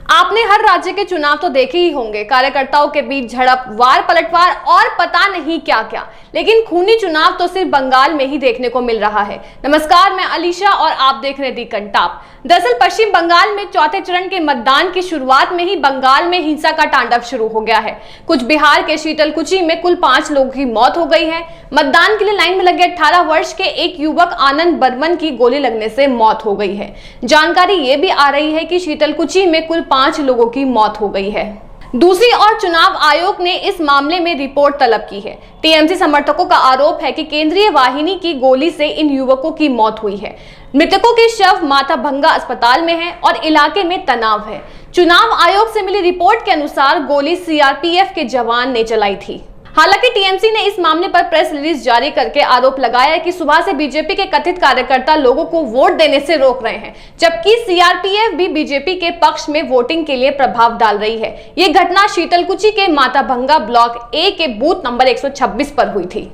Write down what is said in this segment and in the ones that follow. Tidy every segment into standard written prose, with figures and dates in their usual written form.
आपने हर राज्य के चुनाव तो देखे ही होंगे, कार्यकर्ताओं के बीच झड़प, वार पलटवार और पता नहीं क्या क्या। लेकिन खूनी चुनाव तो सिर्फ बंगाल में ही देखने को मिल रहा है। नमस्कार, मैं अलीशा और आप देख रहे हैं दी कंटाप। दरअसल पश्चिम बंगाल में चौथे चरण के मतदान की शुरुआत में ही बंगाल में हिंसा का तांडव शुरू हो गया है। कुछ बिहार के शीतलकुची में कुल 5 लोगों की मौत हो गई है। मतदान के लिए लाइन में लगे 18 वर्ष के एक युवक आनंद बर्मन की गोली लगने से मौत हो गई है। जानकारी ये भी आ रही है कि शीतलकुची में कुल 5 लोगों की मौत हो गई है। दूसरी ओर चुनाव आयोग ने इस मामले में रिपोर्ट तलब की है। टीएमसी समर्थकों का आरोप है कि केंद्रीय वाहिनी की गोली से इन युवकों की मौत हुई है। मृतकों के शव माथाभंगा अस्पताल में है और इलाके में तनाव है। चुनाव आयोग से मिली रिपोर्ट के अनुसार गोली सीआरपीएफ के जवान ने चलाई थी। हालांकि टीएमसी ने इस मामले पर प्रेस रिलीज जारी करके आरोप लगाया है कि सुबह से बीजेपी के कथित कार्यकर्ता लोगों को वोट देने से रोक रहे हैं, जबकि सीआरपीएफ भी बीजेपी के पक्ष में वोटिंग के लिए प्रभाव डाल रही है। ये घटना शीतलकुची के माथाभंगा ब्लॉक ए के बूथ नंबर 126 पर हुई थी।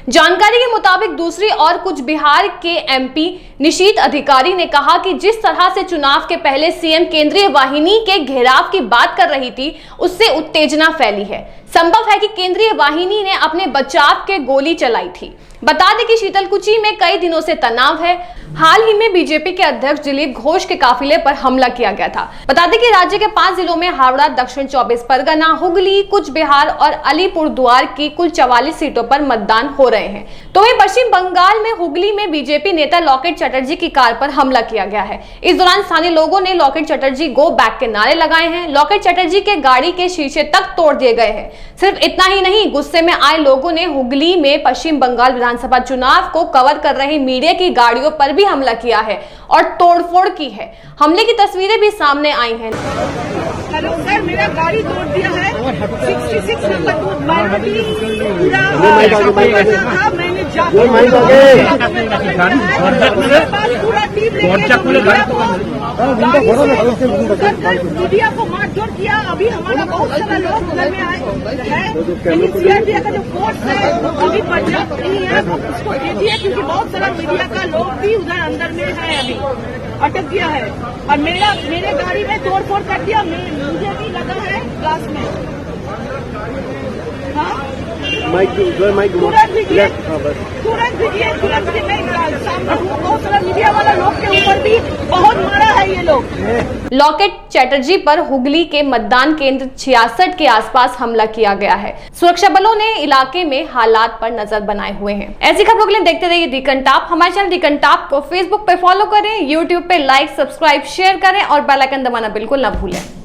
जानकारी के मुताबिक दूसरी ओर कुछ बिहार के एमपी निशीत अधिकारी ने कहा कि जिस तरह से चुनाव के पहले सीएम केंद्रीय वाहिनी के घेराव की बात कर रही थी, उससे उत्तेजना फैली है। संभव है कि केंद्रीय वाहिनी ने अपने बचाव के गोली चलाई थी। बता दें कि शीतलकुची में कई दिनों से तनाव है। हाल ही में बीजेपी के अध्यक्ष दिलीप घोष के काफिले पर हमला किया गया था। बता दें कि राज्य के 5 जिलों में हावड़ा, दक्षिण 24 परगना, हुगली, कुछ बिहार और अलीपुरद्वार की कुल 44 सीटों पर मतदान हो रहे हैं। तो वहीं पश्चिम बंगाल में हुगली में बीजेपी नेता लॉकेट चटर्जी की कार पर हमला किया गया है। इस दौरान स्थानीय लोगों ने लॉकेट चटर्जी गो बैक के नारे लगाए हैं। लॉकेट चटर्जी के गाड़ी के शीशे तक तोड़ दिए गए हैं। सिर्फ इतना ही नहीं, गुस्से में आए लोगों ने हुगली में पश्चिम बंगाल विधानसभा चुनाव को कवर कर रही मीडिया की गाड़ियों पर भी हमला किया है और तोड़फोड़ की है। हमले की तस्वीरें भी सामने आई हैं। हेलो सर, मेरा गाड़ी तोड़ दिया है। 66 नंबर मैंने पूरा टीम मीडिया को मारझोड़ किया। अभी हमारा बहुत सारा लोग घर में आए हैं। सीआरपीएफ का जो फोर्स है अभी पर्याप्त नहीं है, उसको देखिए, क्योंकि बहुत सारा मीडिया का लोग भी उधर अंदर में है, अभी अटक गया है। और मेरे गाड़ी में तोड़फोड़ कर दिया, मुझे भी लगा है ग्लास में। हाँ, तुरंत मीडिया बहुत सारा मीडिया वाला लोग के ऊपर भी बहुत मारा है ये लोग। लॉकेट चैटर्जी पर हुगली के मतदान केंद्र 66 के आसपास हमला किया गया है। सुरक्षा बलों ने इलाके में हालात पर नजर बनाए हुए हैं। ऐसी खबरों के लिए देखते रहिए दी कंटाप। हमारे चैनल दी कंटाप को फेसबुक पे फॉलो करें, यूट्यूब पे लाइक, सब्सक्राइब, शेयर करें और बेल आइकन दबाना बिल्कुल न भूलें।